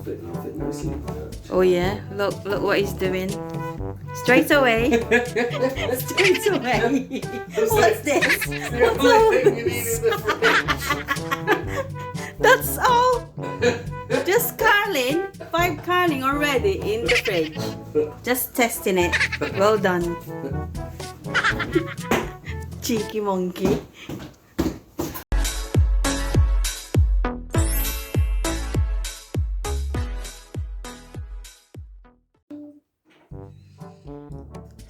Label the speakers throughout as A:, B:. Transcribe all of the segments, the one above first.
A: it'll fit nicely.
B: Oh yeah, look what he's doing. Straight away. Straight away. What's this?
A: The only thing you need in the fridge.
B: That's all. Just curling. 5 curling already in the fridge. Just testing it. Well done. Cheeky monkey.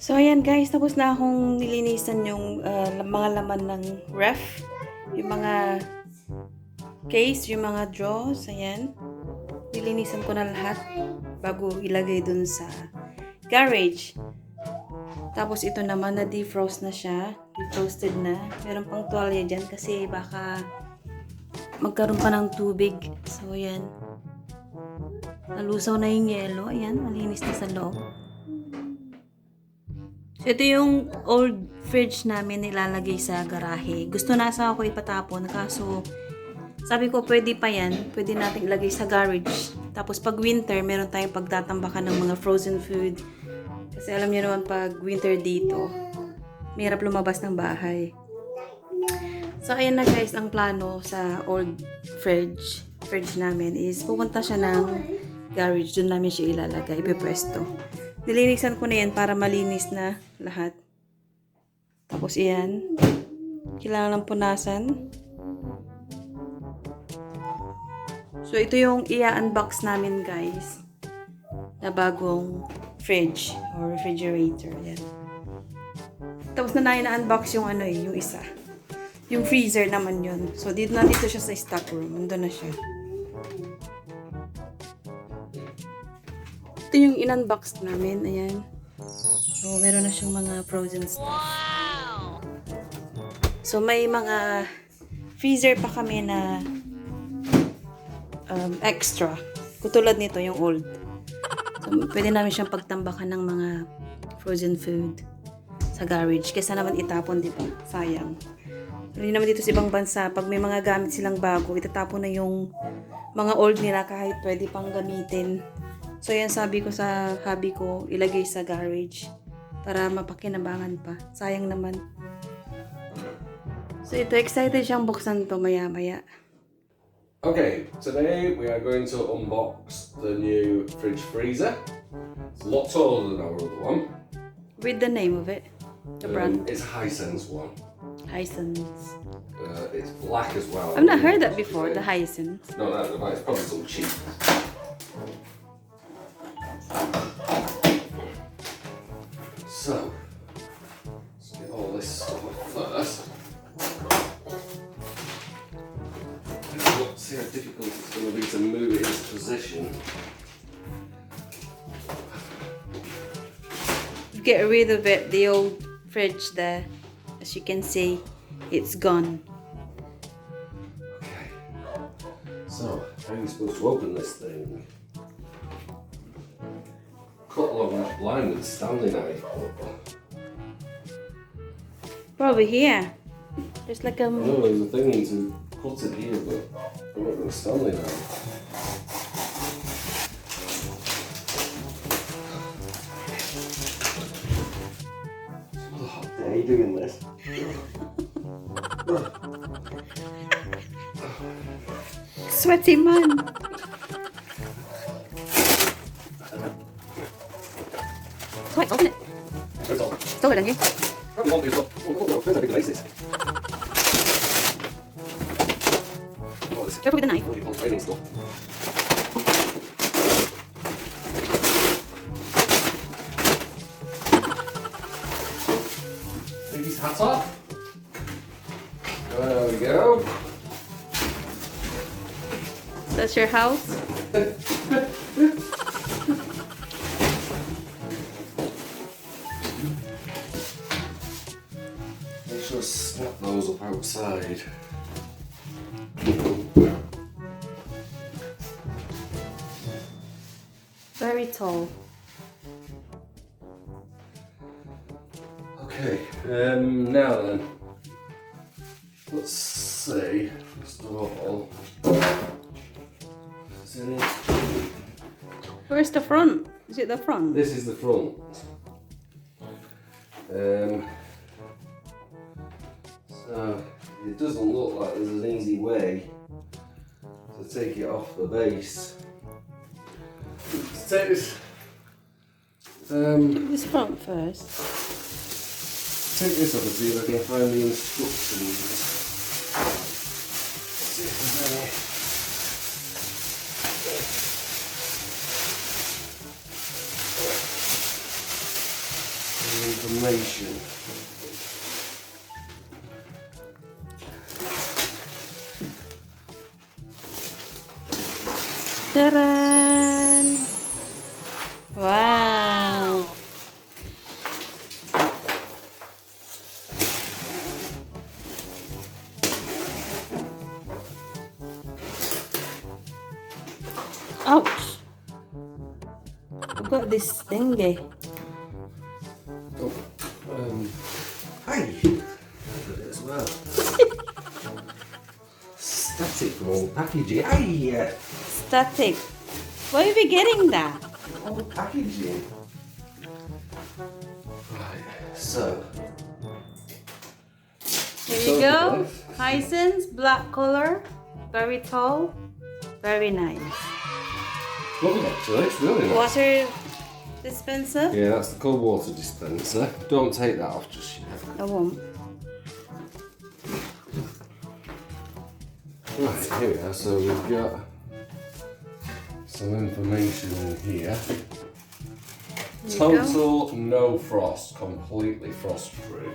B: So ayan guys, tapos na akong nilinisan yung mga laman ng ref, yung mga case, yung mga drawers, ayan. Nilinisan ko na lahat bago ilagay dun sa garage. Tapos ito naman na defrost na siya, defrosted na. Meron pang tuwalya dyan kasi baka magkaroon pa ng tubig. So ayan, nalusaw na yung yelo, ayan, malinis na sa loob. So, ito yung old fridge namin nilalagay sa garahe. Gusto nasa ako ipatapon, kaso sabi ko pwede pa yan. Pwede natin ilagay sa garage. Tapos pag winter, meron tayong pagtatambakan ng mga frozen food. Kasi alam niyo naman pag winter dito, mahirap lumabas ng bahay. So, ayan na guys, ang plano sa old fridge namin is pupunta siya ng garage. Doon namin siya ilalagay, ipipwesto. Nilinisan ko na yan para malinis na lahat. Tapos iyan. Kailangan ng punasan. So ito yung i-unbox namin guys. Na bagong fridge or refrigerator. Yan. Tapos na unbox yung ano yung isa. Yung freezer naman yun. So dito siya sa stock room. Nandun na siya. Ito yung in-unbox namin. Ayan. So, meron na siyang mga frozen stuff. Wow! So, may mga freezer pa kami na extra. Katulad nito, yung old. So, pwede namin siyang pagtambakan ng mga frozen food sa garage. Kesa naman itapon, di ba? Sayang. Hindi naman dito sa ibang bansa, pag may mga gamit silang bago, itatapon na yung mga old nila kahit pwede pang gamitin. So, yan sabi ko sa hubby ko, ilagay sa garage para mapakinabangan pa. Sayang naman. So, ito, excited siyang buksan to maya-maya.
A: Okay, today we are going to unbox the new fridge freezer. It's a lot taller than our other one.
B: Read the name of it. The brand.
A: It's HISENSE one.
B: HISENSE.
A: It's black as well.
B: I've not heard that before, the HISENSE.
A: No, it's probably some cheap. So, let's get all this stuff first. Let's see how difficult it's going to be to move it into position.
B: Get rid of it, the old fridge there. As you can see, it's gone.
A: Okay. So, how are you supposed to open this thing? Cut along that line with a Stanley knife.
B: Probably here. There's like a...
A: No, there's a thing to cut it here, but I'm not going to Stanley knife. What a hot day doing this.
B: Sweaty man. Wait, open it.
A: That's all.
B: Taller than you.
A: Probably won't be as well. Oh, there's a big laces. Oh, this
B: Careful with the knife.
A: is all training stuff. Take his hat off. There we go.
B: That's your house?
A: Make sure to snap those up outside.
B: Very tall.
A: Okay, now then, let's see, first of all, is there any
B: Where's the front? Is it the front?
A: This is the front. So it doesn't look like there's an easy way to take it off the base. Let's take this.
B: This front first.
A: Take this up and see if I can find the instructions. See if there's any information.
B: Ta-da! Wow! Ouch! I've got this thingy.
A: Oh, hi! Look at it as well. Static roll packaging. Hi!
B: Static. Why are we getting that?
A: All the packaging. Right, so.
B: Here we go. HISENSE, black color. Very tall. Very nice.
A: Lovely actually, it's really nice.
B: Water dispenser.
A: Yeah, that's the cold water dispenser. Don't take that off just yet.
B: I won't.
A: Right, here we are. So we've got some information in here. Total no frost, completely frost free.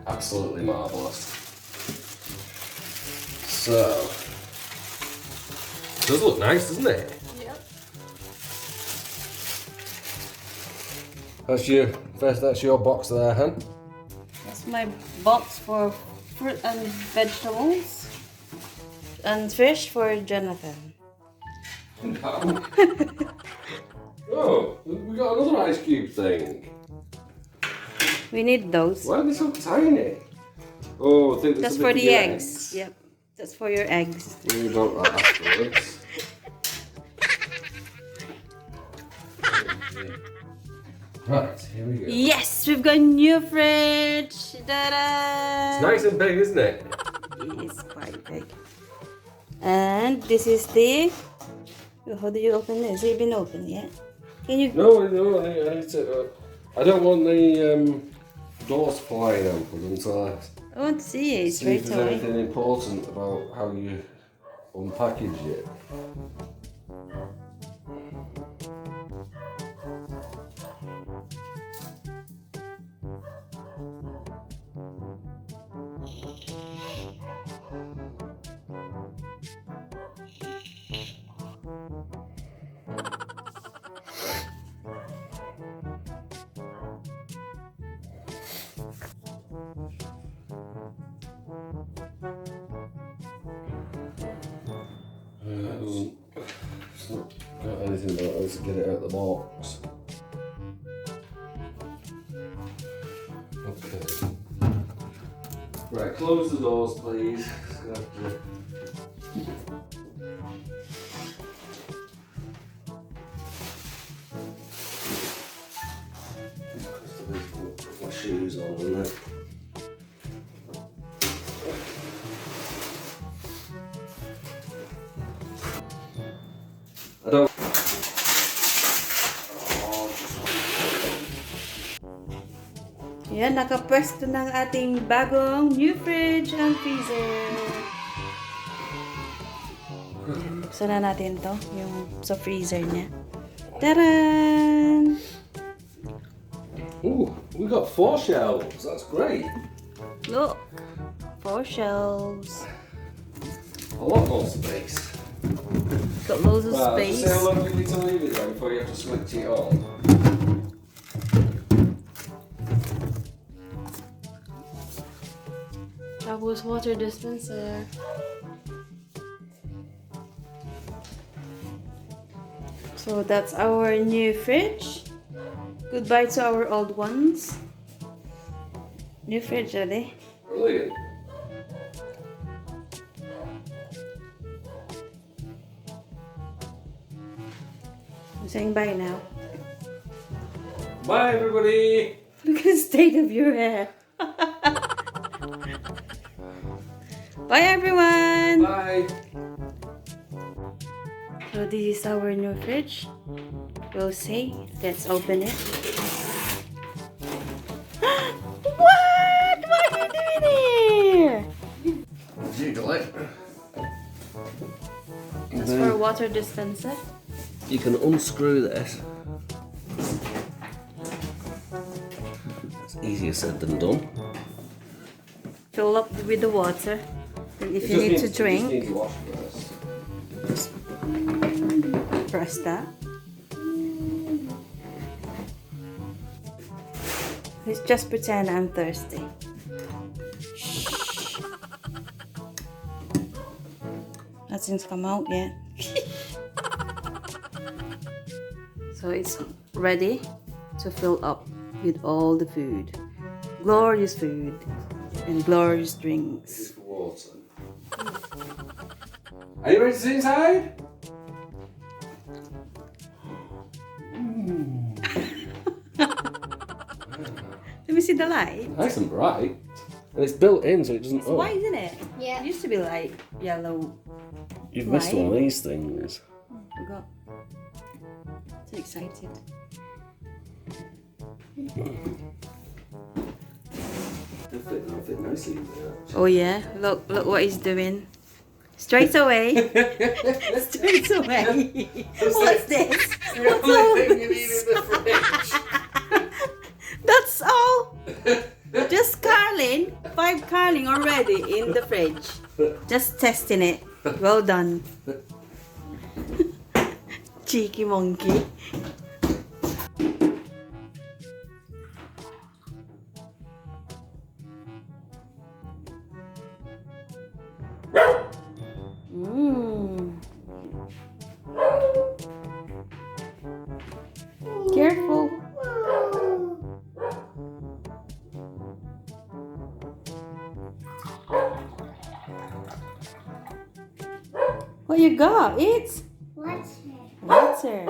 A: Absolutely marvellous. So, does look nice, doesn't it?
B: Yep.
A: That's your box there, hun.
B: That's my box for fruit and vegetables. And fish for Jonathan.
A: No. Oh, we got another ice cube thing.
B: We need those.
A: Why are they so tiny? Oh, I think
B: That's for the eggs. Yep. That's for your eggs.
A: We don't that afterwards. Right, here we go.
B: Yes, we've got a new fridge. Ta-da!
A: It's nice and big, isn't it?
B: It is quite big. And this is the. How do you open this? Has it been opened yet? Can you?
A: No, I need to. I don't want the doors flying open until I
B: I want to see it
A: see if
B: straight
A: there's
B: away.
A: anything important about how you unpackage it. It's not got anything about how to get it out of the box. Okay. Right, close the doors, please. Put my shoes on and that. I don't.
B: Yan, nakapwesto ng ating bagong new fridge and freezer. Buksan na natin to, yung sa freezer niya. Taran!
A: Ooh, we got 4 shelves. That's great.
B: Look! 4 shelves.
A: A lot more space.
B: Got loads of
A: Well,
B: space.
A: just how long do you need to leave it there before you have to switch it on?
B: Tapos water dispenser. So that's our new fridge. Goodbye to our old ones. New fridge, are they?
A: Brilliant.
B: I'm saying bye now.
A: Bye, everybody.
B: Look at the state of your hair. Bye, everyone.
A: Bye.
B: So this is our new fridge. We'll see. Let's open it. What? What are you doing here?
A: Jiggle it.
B: That's for a water dispenser.
A: You can unscrew this. It's easier said than done.
B: Fill up with the water. And if you need to drink,
A: You just need to wash first.
B: press that. Let's just pretend I'm thirsty. Shh. Nothing's come out yet. So it's ready to fill up with all the food. Glorious food and glorious drinks.
A: For water. Are you ready to see inside?
B: Let me see the light.
A: Nice and bright. And it's built in so it doesn't.
B: It's white, isn't it?
C: Yeah.
B: It used to be like yellow.
A: You've missed
B: Light.
A: one of these things.
B: Forgot. Too excited.
A: They'll fit nicely in there.
B: Oh yeah, look what he's doing. Straight away. Straight away. What's this?
A: The only thing you need in the fridge.
B: That's all. Just Carling. 5 Carling already in the fridge. Just testing it. Well done. Cheeky monkey. Careful. What you got? It's
C: What's
B: water.